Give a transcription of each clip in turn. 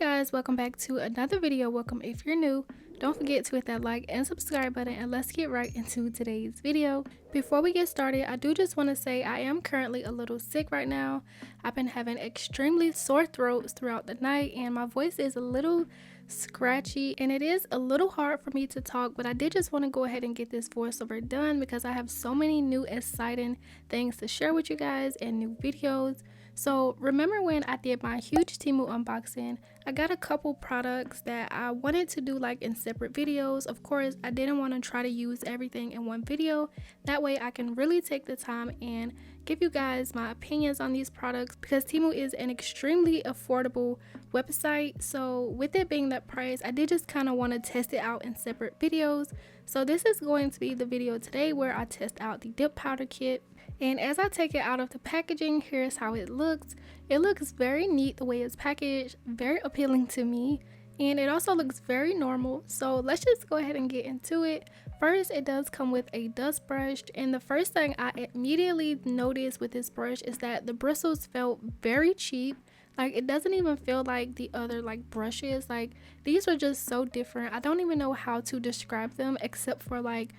guys, welcome back to another video. Welcome if you're new. Don't forget to hit that like and subscribe button, and let's get right into today's video. Before we get started, I do just want to say I am currently a little sick right now. I've been having extremely sore throats throughout the night, and my voice is a little scratchy and it is a little hard for me to talk, but I did just want to go ahead and get this voiceover done because I have so many new exciting things to share with you guys and new videos. So remember when I did my huge Temu unboxing, I got a couple products that I wanted to do like in separate videos. Of course, I didn't want to try to use everything in one video. That way I can really take the time and give you guys my opinions on these products, because Temu is an extremely affordable website. So with it being that price, I did just kind of want to test it out in separate videos. So this is going to be the video today where I test out the dip powder kit. And as I take it out of the packaging, here's how it looks. It looks very neat the way it's packaged, very appealing to me, and it also looks very normal. So let's just go ahead and get into it. First, it does come with a dust brush, and the first thing I immediately noticed with this brush is that the bristles felt very cheap. Like, it doesn't even feel like the other like brushes. Like, these are just so different. I don't even know how to describe them except for like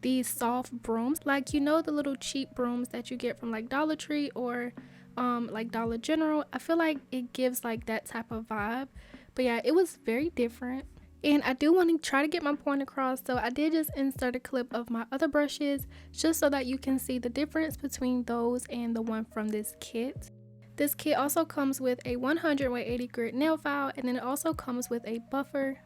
these soft brooms, like, you know, the little cheap brooms that you get from like Dollar Tree or like Dollar General. I feel like it gives like that type of vibe. But yeah, it was very different, and I do want to try to get my point across, so I did just insert a clip of my other brushes just so that you can see the difference between those and the one from this kit. This kit also comes with a 180 grit nail file, and then it also comes with a buffer.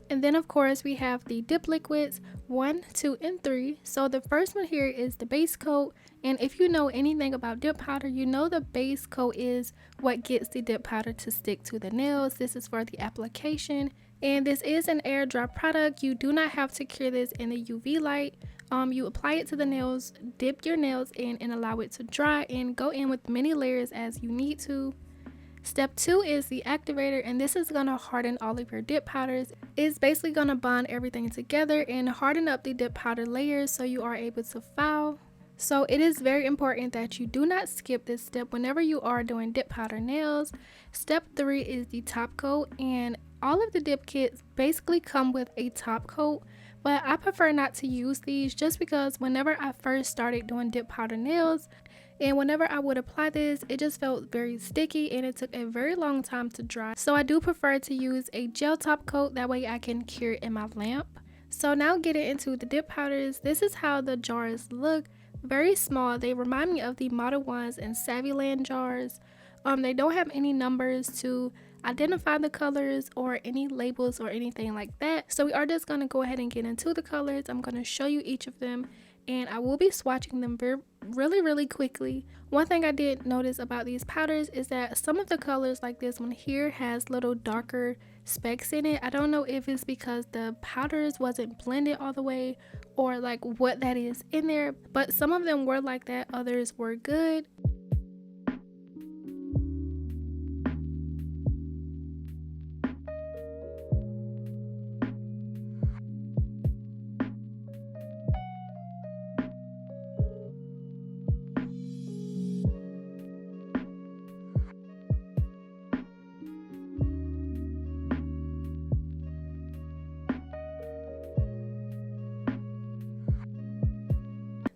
And then of course we have the dip liquids 1, 2, and 3. So the first one here is the base coat, and if you know anything about dip powder, you know the base coat is what gets the dip powder to stick to the nails. This is for the application, and this is an air dry product. You do not have to cure this in the UV light. You apply it to the nails, dip your nails in, and allow it to dry, and go in with many layers as you need to. Step 2 is the activator, and this is going to harden all of your dip powders. It's basically going to bond everything together and harden up the dip powder layers so you are able to file. So it is very important that you do not skip this step whenever you are doing dip powder nails. Step 3 is the top coat, and all of the dip kits basically come with a top coat, but I prefer not to use these just because whenever I first started doing dip powder nails, and whenever I would apply this, it just felt very sticky and it took a very long time to dry. So I do prefer to use a gel top coat, that way I can cure it in my lamp. So now getting into the dip powders, this is how the jars look. Very small. They remind me of the Model Ones and Saviland jars. They don't have any numbers to identify the colors or any labels or anything like that. So we are just going to go ahead and get into the colors. I'm going to show you each of them, and I will be swatching them really quickly. One thing I did notice about these powders is that some of the colors, like this one here, has little darker specks in it. I don't know if it's because the powders wasn't blended all the way or like what that is in there, but some of them were like that, others were good.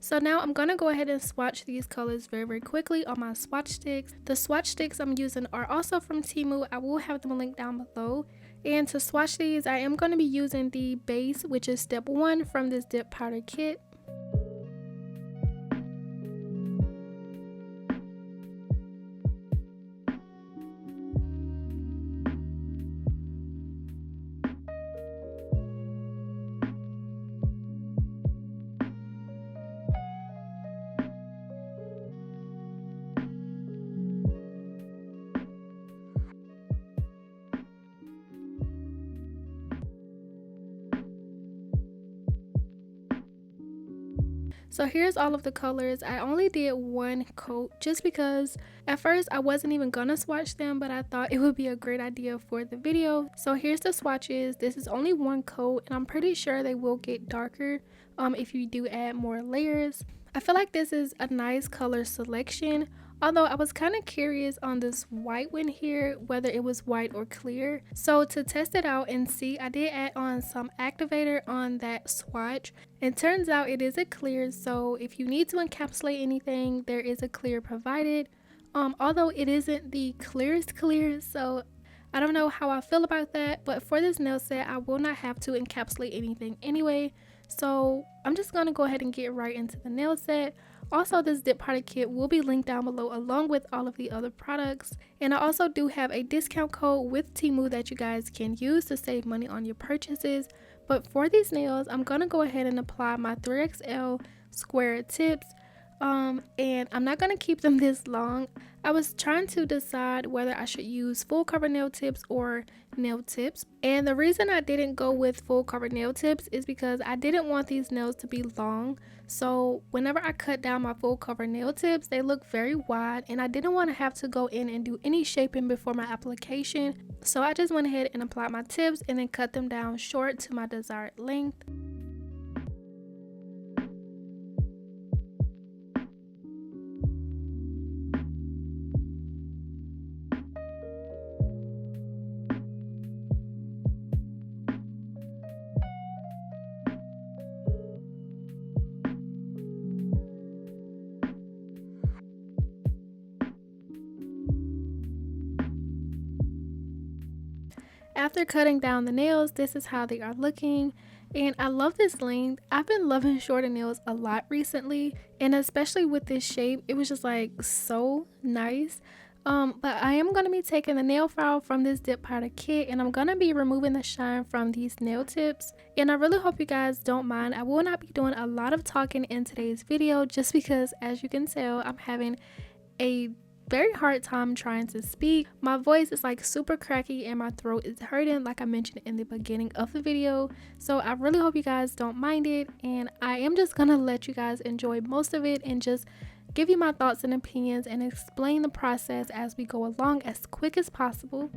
So now I'm going to go ahead and swatch these colors very quickly on my swatch sticks. The swatch sticks I'm using are also from Temu. I will have them linked down below. And to swatch these, I am going to be using the base, which is step 1 from this dip powder kit. So here's all of the colors. I only did one coat just because at first I wasn't even gonna swatch them, but I thought it would be a great idea for the video. So here's the swatches. This is only one coat, and I'm pretty sure they will get darker if you do add more layers. I feel like this is a nice color selection. Although I was kind of curious on this white one here, whether it was white or clear. So to test it out and see, I did add on some activator on that swatch. And turns out it is a clear, so if you need to encapsulate anything, there is a clear provided. Although it isn't the clearest clear, so I don't know how I feel about that, but for this nail set, I will not have to encapsulate anything anyway. So I'm just going to go ahead and get right into the nail set. Also, this dip powder kit will be linked down below along with all of the other products. And I also do have a discount code with Temu that you guys can use to save money on your purchases. But for these nails, I'm going to go ahead and apply my 3XL square tips. And I'm not going to keep them this long. I was trying to decide whether I should use full cover nail tips or nail tips. And the reason I didn't go with full cover nail tips is because I didn't want these nails to be long. So whenever I cut down my full cover nail tips, they look very wide and I didn't want to have to go in and do any shaping before my application. So I just went ahead and applied my tips and then cut them down short to my desired length. After cutting down the nails, this is how they are looking, and I love this length. I've been loving shorter nails a lot recently, and especially with this shape, it was just like so nice. But I am going to be taking the nail file from this dip powder kit, and I'm going to be removing the shine from these nail tips. And I really hope you guys don't mind. I will not be doing a lot of talking in today's video just because, as you can tell, I'm having a very hard time trying to speak. My voice is like super cracky and my throat is hurting, like I mentioned in the beginning of the video. So I really hope you guys don't mind it, and I am just gonna let you guys enjoy most of it and just give you my thoughts and opinions and explain the process as we go along as quick as possible.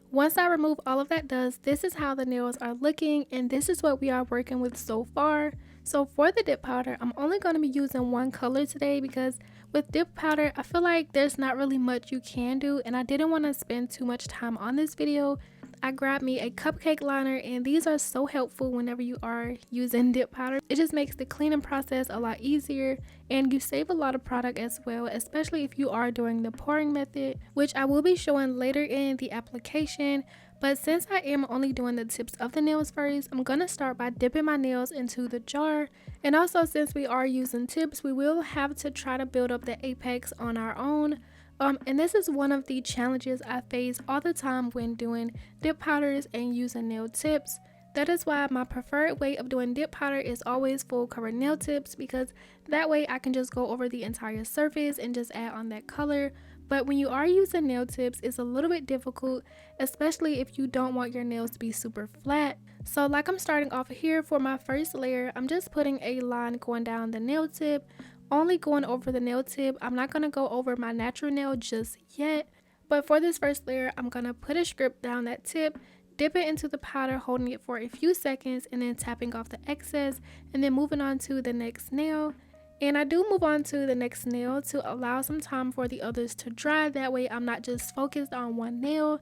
Once I remove all of that dust, this is how the nails are looking, and this is what we are working with so far. So for the dip powder, I'm only going to be using one color today because with dip powder, I feel like there's not really much you can do, and I didn't want to spend too much time on this video. I grabbed me a cupcake liner, and these are so helpful whenever you are using dip powder. It just makes the cleaning process a lot easier, and you save a lot of product as well, especially if you are doing the pouring method, which I will be showing later in the application. But since I am only doing the tips of the nails first, I'm going to start by dipping my nails into the jar. And also, since we are using tips, we will have to try to build up the apex on our own. And this is one of the challenges I face all the time when doing dip powders and using nail tips. That is why my preferred way of doing dip powder is always full cover nail tips, because that way I can just go over the entire surface and just add on that color. But when you are using nail tips, it's a little bit difficult, especially if you don't want your nails to be super flat. So like I'm starting off here for my first layer, I'm just putting a line going down the nail tip, only going over the nail tip. I'm not going to go over my natural nail just yet. But for this first layer, I'm going to put a script down that tip, dip it into the powder, holding it for a few seconds, and then tapping off the excess, and then moving on to the next nail. And I do move on to the next nail to allow some time for the others to dry. That way I'm not just focused on one nail,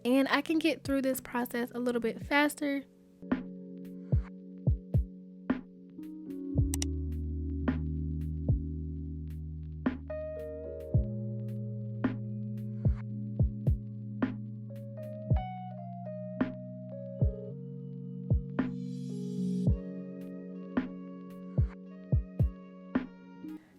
and I can get through this process a little bit faster.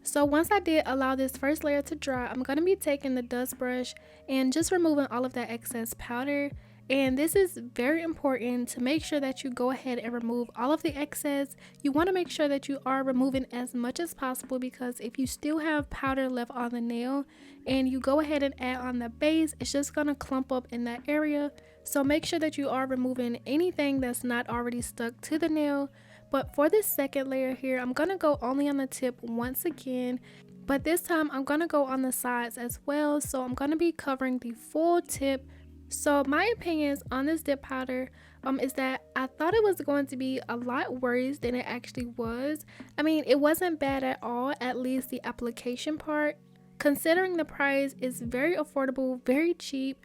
So once I did allow this first layer to dry, I'm going to be taking the dust brush and just removing all of that excess powder. And this is very important to make sure that you go ahead and remove all of the excess. You want to make sure that you are removing as much as possible, because if you still have powder left on the nail and you go ahead and add on the base, it's just going to clump up in that area. So make sure that you are removing anything that's not already stuck to the nail. But for this second layer here, I'm going to go only on the tip once again. But this time I'm going to go on the sides as well. So I'm going to be covering the full tip. So my opinions on this dip powder is that I thought it was going to be a lot worse than it actually was. I mean, it wasn't bad at all, at least the application part. Considering the price is very affordable, very cheap,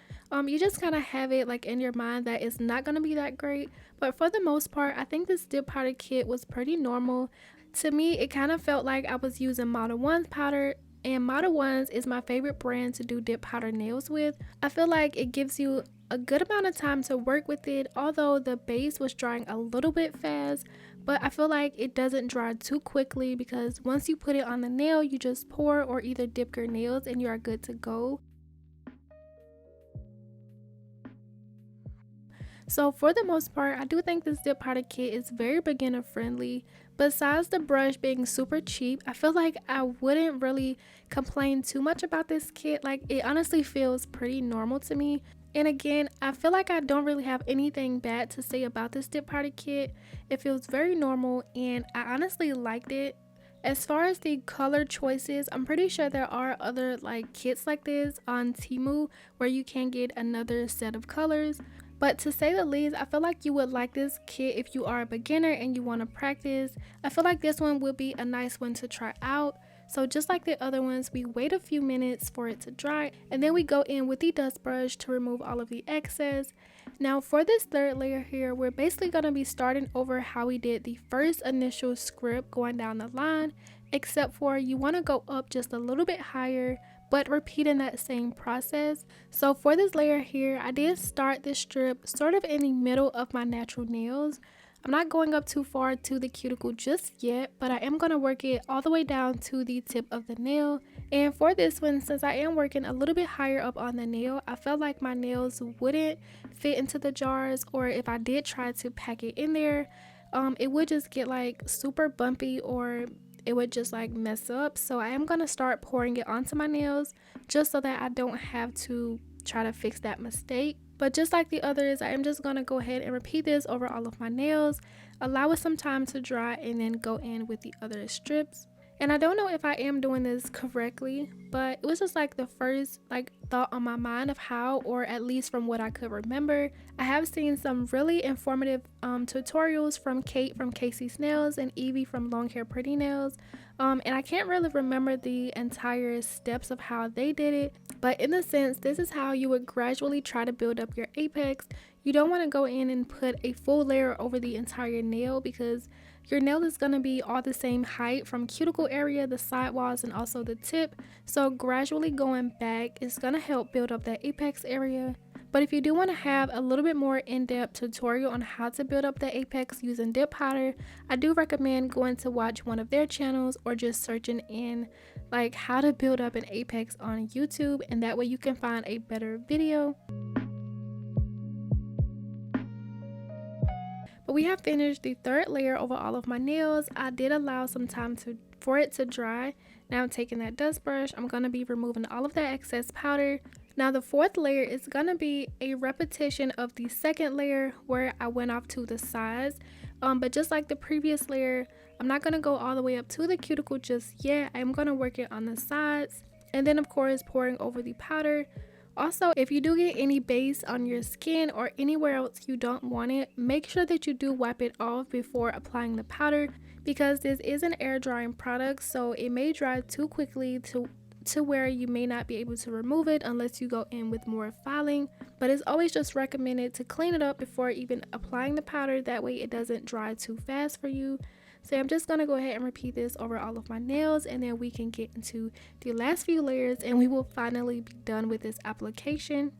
you just kind of have it like in your mind that it's not going to be that great. But for the most part, I think this dip powder kit was pretty normal. To me, it kind of felt like I was using Model 1's powder. And Model 1's is my favorite brand to do dip powder nails with. I feel like it gives you a good amount of time to work with it, although the base was drying a little bit fast. But I feel like it doesn't dry too quickly, because once you put it on the nail, you just pour or either dip your nails and you are good to go. So for the most part, I do think this dip powder kit is very beginner friendly. Besides the brush being super cheap, I feel like I wouldn't really complain too much about this kit. Like, it honestly feels pretty normal to me. And again, I feel like I don't really have anything bad to say about this dip powder kit. It feels very normal and I honestly liked it. As far as the color choices, I'm pretty sure there are other like kits like this on Temu where you can get another set of colors. But to say the least, I feel like you would like this kit if you are a beginner and you want to practice. I feel like this one would be a nice one to try out. So just like the other ones, we wait a few minutes for it to dry and then we go in with the dust brush to remove all of the excess. Now for this third layer here, we're basically going to be starting over how we did the first initial script going down the line, except for you want to go up just a little bit higher, but repeating that same process. So for this layer here, I did start this strip sort of in the middle of my natural nails. I'm not going up too far to the cuticle just yet, but I am going to work it all the way down to the tip of the nail. And for this one, since I am working a little bit higher up on the nail, I felt like my nails wouldn't fit into the jars, or if I did try to pack it in there, it would just get like super bumpy or it would just like mess up. So I am going to start pouring it onto my nails just so that I don't have to try to fix that mistake. But just like the others, I am just going to go ahead and repeat this over all of my nails, allow it some time to dry, and then go in with the other strips. And I don't know if I am doing this correctly, but it was just like the first like thought on my mind of how, or at least from what I could remember. I have seen some really informative tutorials from Kate from Casey's Nails and Evie from Long Hair Pretty Nails. And I can't really remember the entire steps of how they did it, but in a sense, this is how you would gradually try to build up your apex. You don't want to go in and put a full layer over the entire nail, because your nail is going to be all the same height from cuticle area, the sidewalls, and also the tip. So gradually going back is going to help build up that apex area. But if you do want to have a little bit more in-depth tutorial on how to build up the apex using dip powder, I do recommend going to watch one of their channels or just searching in like how to build up an apex on YouTube, and that way you can find a better video. But we have finished the third layer over all of my nails. I did allow some time for it to dry. Now I'm taking that dust brush. I'm going to be removing all of that excess powder. Now the fourth layer is going to be a repetition of the second layer where I went off to the sides. But just like the previous layer, I'm not going to go all the way up to the cuticle just yet. I'm going to work it on the sides. And then of course pouring over the powder. Also, if you do get any base on your skin or anywhere else you don't want it, make sure that you do wipe it off before applying the powder, because this is an air drying product, so it may dry too quickly to where you may not be able to remove it unless you go in with more filing. But it's always just recommended to clean it up before even applying the powder, that way it doesn't dry too fast for you. So I'm just going to go ahead and repeat this over all of my nails, and then we can get into the last few layers and we will finally be done with this application.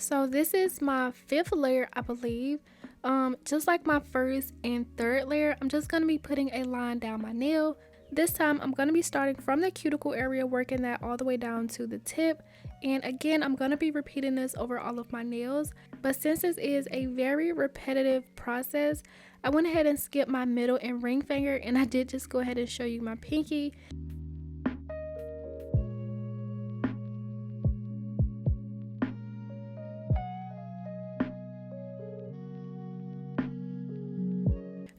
So this is my 5th layer, I believe. Just like my 1st and 3rd layer, I'm just going to be putting a line down my nail. This time I'm going to be starting from the cuticle area, working that all the way down to the tip. And again, I'm going to be repeating this over all of my nails. But since this is a very repetitive process, I went ahead and skipped my middle and ring finger, and I did just go ahead and show you my pinky.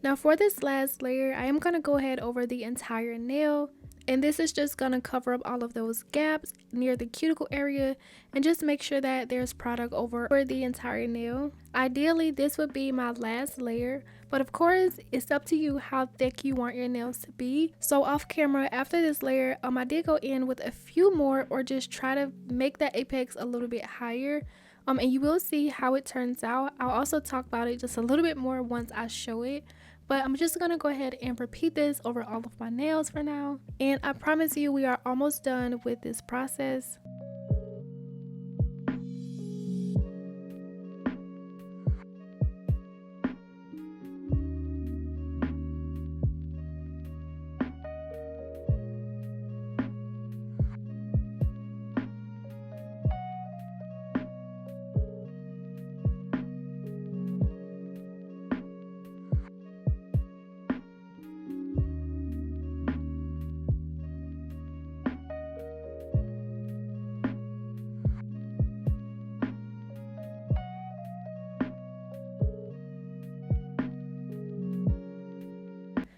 Now for this last layer, I am going to go ahead over the entire nail, and this is just going to cover up all of those gaps near the cuticle area and just make sure that there's product over the entire nail. Ideally, this would be my last layer, but of course, it's up to you how thick you want your nails to be. So off camera, after this layer, I did go in with a few more, or just try to make that apex a little bit higher. And you will see how it turns out. I'll also talk about it just a little bit more once I show it. But I'm just going to go ahead and repeat this over all of my nails for now. And I promise you we are almost done with this process.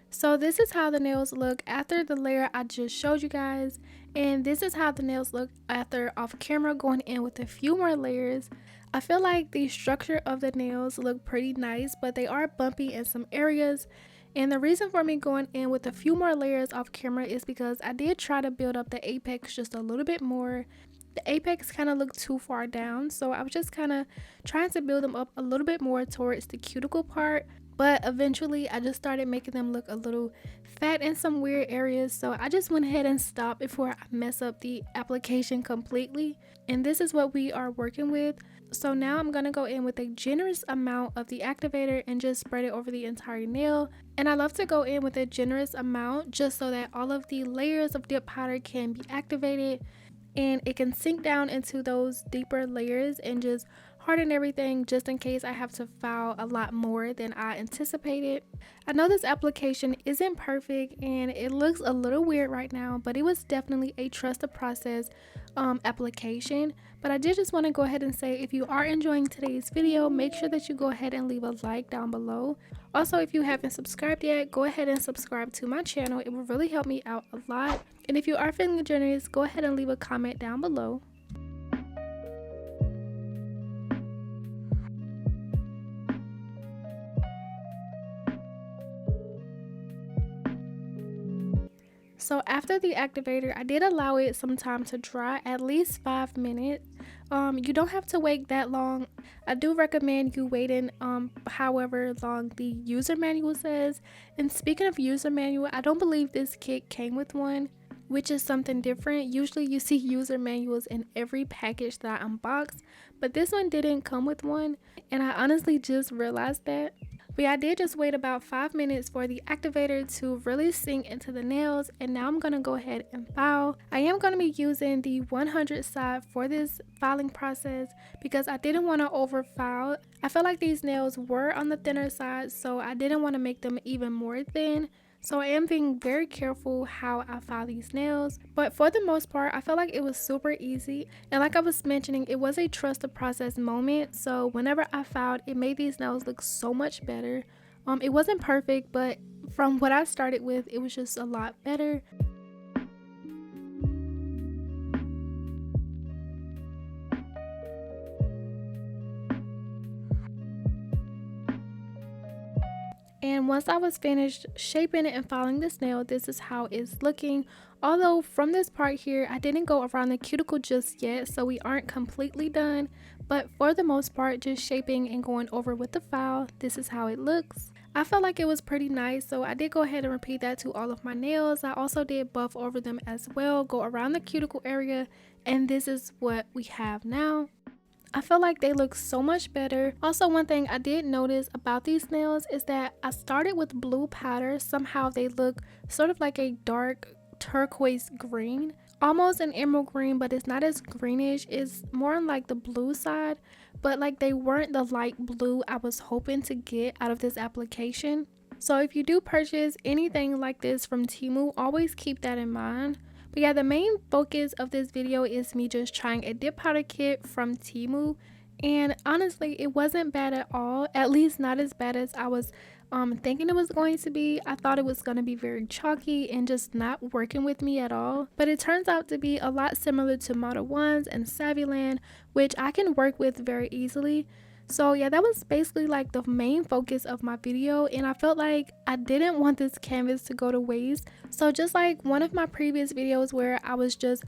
So this is how the nails look after the layer I just showed you guys, and this is how the nails look after off camera, going in with a few more layers. I feel like the structure of the nails look pretty nice, but they are bumpy in some areas. And the reason for me going in with a few more layers off camera is because I did try to build up the apex just a little bit more. The apex kind of looked too far down, so I was just kind of trying to build them up a little bit more towards the cuticle part. But eventually I just started making them look a little fat in some weird areas, so I just went ahead and stopped before I mess up the application completely. And this is what we are working with. So now I'm going to go in with a generous amount of the activator and just spread it over the entire nail. And I love to go in with a generous amount just so that all of the layers of dip powder can be activated and it can sink down into those deeper layers and just harden everything, just in case I have to file a lot more than I anticipated. I know this application isn't perfect and it looks a little weird right now, but it was definitely a trust the process application. But I did just want to go ahead and say, if you are enjoying today's video, make sure that you go ahead and leave a like down below. Also, if you haven't subscribed yet, go ahead and subscribe to my channel. It will really help me out a lot. And if you are feeling generous, go ahead and leave a comment down below. So after the activator, I did allow it some time to dry, at least 5 minutes. You don't have to wait that long. I do recommend you waiting however long the user manual says. And speaking of user manual, I don't believe this kit came with one, which is something different. Usually you see user manuals in every package that I unbox, but this one didn't come with one, and I honestly just realized that. But yeah, I did just wait about 5 minutes for the activator to really sink into the nails, and now I'm going to go ahead and file. I am going to be using the 100 side for this filing process because I didn't want to over file. I felt like these nails were on the thinner side, so I didn't want to make them even more thin. So I am being very careful how I file these nails, but for the most part I felt like it was super easy, and like I was mentioning, it was a trust the process moment. So whenever I filed, it made these nails look so much better. It wasn't perfect, but from what I started with, it was just a lot better. And once I was finished shaping it and filing this nail, this is how it's looking. Although from this part here, I didn't go around the cuticle just yet, so we aren't completely done. But for the most part, just shaping and going over with the file, this is how it looks. I felt like it was pretty nice, so I did go ahead and repeat that to all of my nails. I also did buff over them as well, go around the cuticle area, and this is what we have now. I feel like they look so much better. Also, one thing I did notice about these nails is that I started with blue powder. Somehow they look sort of like a dark turquoise green, almost an emerald green, but it's not as greenish. It's more on like the blue side, but like they weren't the light blue I was hoping to get out of this application. So if you do purchase anything like this from Temu, always keep that in mind. But yeah, the main focus of this video is me just trying a dip powder kit from Temu, and honestly it wasn't bad at all, at least not as bad as I was thinking it was going to be. I thought it was going to be very chalky and just not working with me at all, but it turns out to be a lot similar to Model 1s and Saviland, which I can work with very easily. So yeah, that was basically like the main focus of my video, and I felt like I didn't want this canvas to go to waste. So just like one of my previous videos where I was just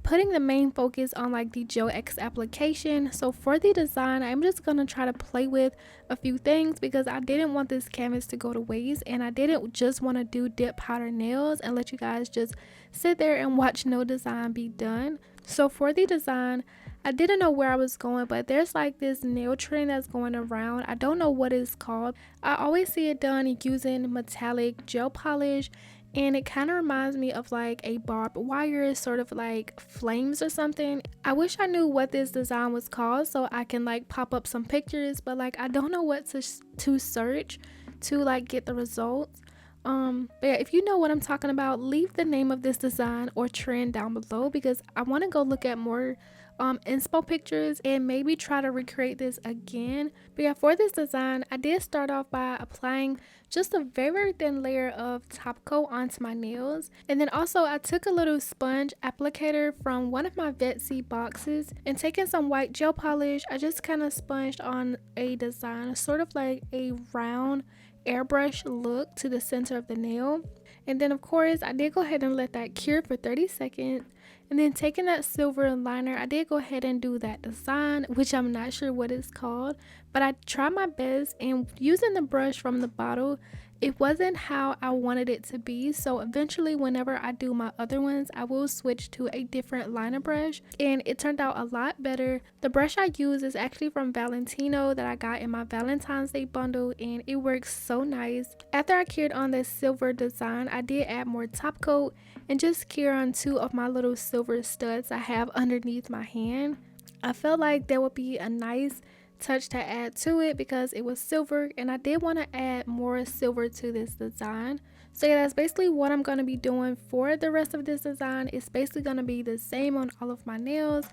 putting the main focus on like the Gel X application, so for the design I'm just gonna try to play with a few things because I didn't want this canvas to go to waste, and I didn't just want to do dip powder nails and let you guys just sit there and watch no design be done. So for the design, I didn't know where I was going, but there's like this nail trend that's going around. I don't know what it's called. I always see it done using metallic gel polish, and it kind of reminds me of like a barbed wire, sort of like flames or something. I wish I knew what this design was called so I can like pop up some pictures, but like I don't know what to search to like get the results. But yeah, if you know what I'm talking about, leave the name of this design or trend down below because I want to go look at more inspo pictures and maybe try to recreate this again. But yeah, for this design I did start off by applying just a very thin layer of top coat onto my nails, and then also I took a little sponge applicator from one of my vettsy boxes and taking some white gel polish, I just kind of sponged on a design, sort of like a round airbrush look to the center of the nail. And then of course I did go ahead and let that cure for 30 seconds, and then taking that silver liner I did go ahead and do that design, which I'm not sure what it's called, but I tried my best, and using the brush from the bottle it wasn't how I wanted it to be. So eventually whenever I do my other ones I will switch to a different liner brush, and it turned out a lot better. The brush I use is actually from Valentino that I got in my Valentine's Day bundle, and it works so nice. After I cured on this silver design I did add more top coat and just cure on two of my little silver studs I have underneath my hand. I felt like there would be a nice touch to add to it because it was silver, and I did want to add more silver to this design. So yeah, that's basically what I'm going to be doing for the rest of this design. It's basically going to be the same on all of my nails,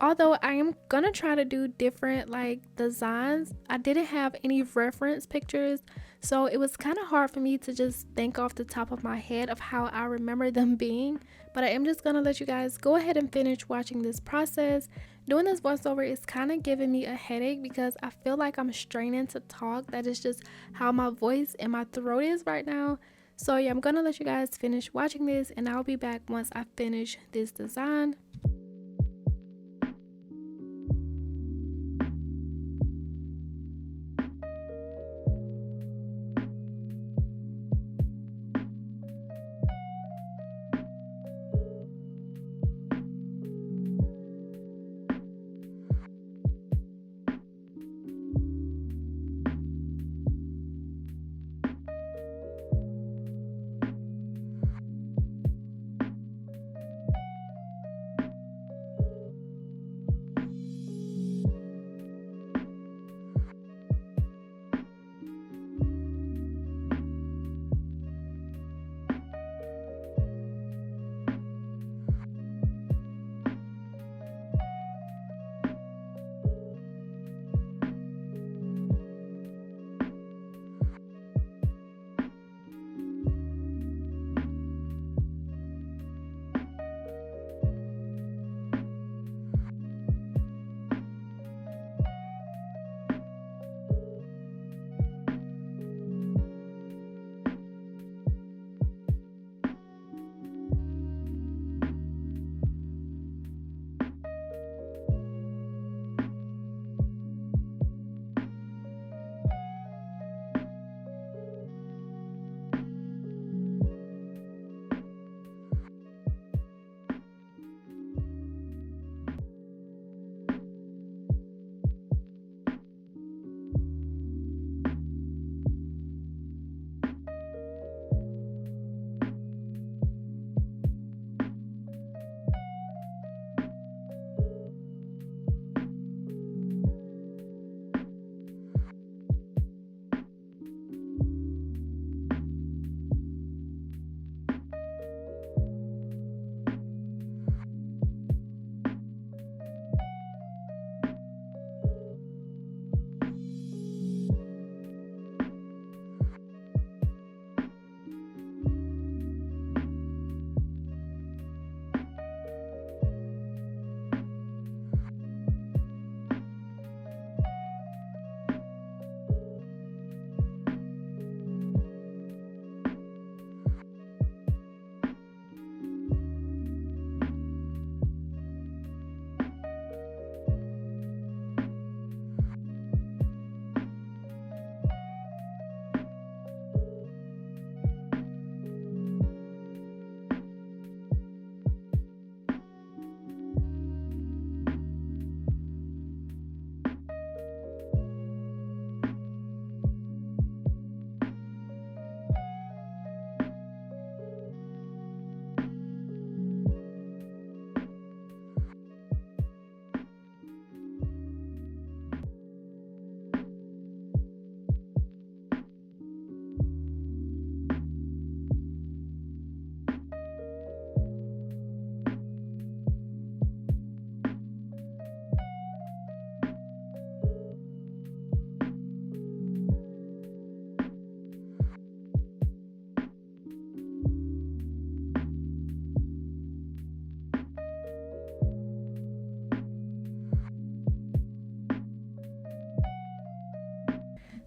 although I am gonna try to do different like designs. I didn't have any reference pictures, so it was kind of hard for me to just think off the top of my head of how I remember them being. But I am just gonna let you guys go ahead and finish watching this process. Doing this voiceover is kind of giving me a headache because I feel like I'm straining to talk. That is just how my voice and my throat is right now. So yeah, I'm gonna let you guys finish watching this, and I'll be back once I finish this design.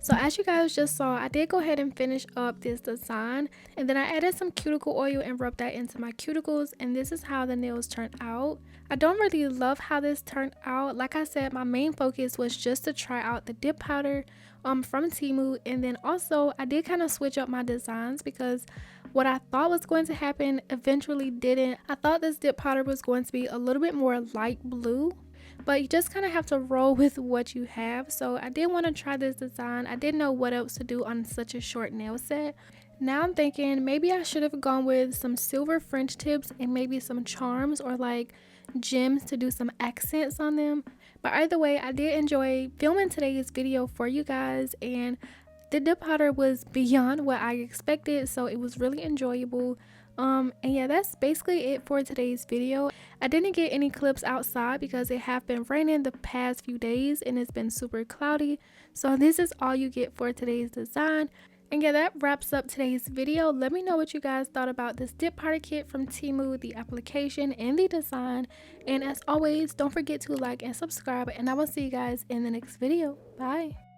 So as you guys just saw, I did go ahead and finish up this design, and then I added some cuticle oil and rubbed that into my cuticles, and this is how the nails turned out. I don't really love how this turned out. Like I said, my main focus was just to try out the dip powder from Temu, and then also I did kind of switch up my designs because what I thought was going to happen eventually didn't. I thought this dip powder was going to be a little bit more light blue, but you just kind of have to roll with what you have. So I did want to try this design. I didn't know what else to do on such a short nail set. Now I'm thinking maybe I should have gone with some silver French tips and maybe some charms or like gems to do some accents on them. But either way, I did enjoy filming today's video for you guys, and the dip powder was beyond what I expected, so it was really enjoyable. And yeah, that's basically it for today's video. I didn't get any clips outside because it have been raining the past few days and it's been super cloudy, so this is all you get for today's design. And yeah, that wraps up today's video. Let me know what you guys thought about this dip powder kit from Temu, the application and the design. And as always, don't forget to like and subscribe, and I will see you guys in the next video. Bye.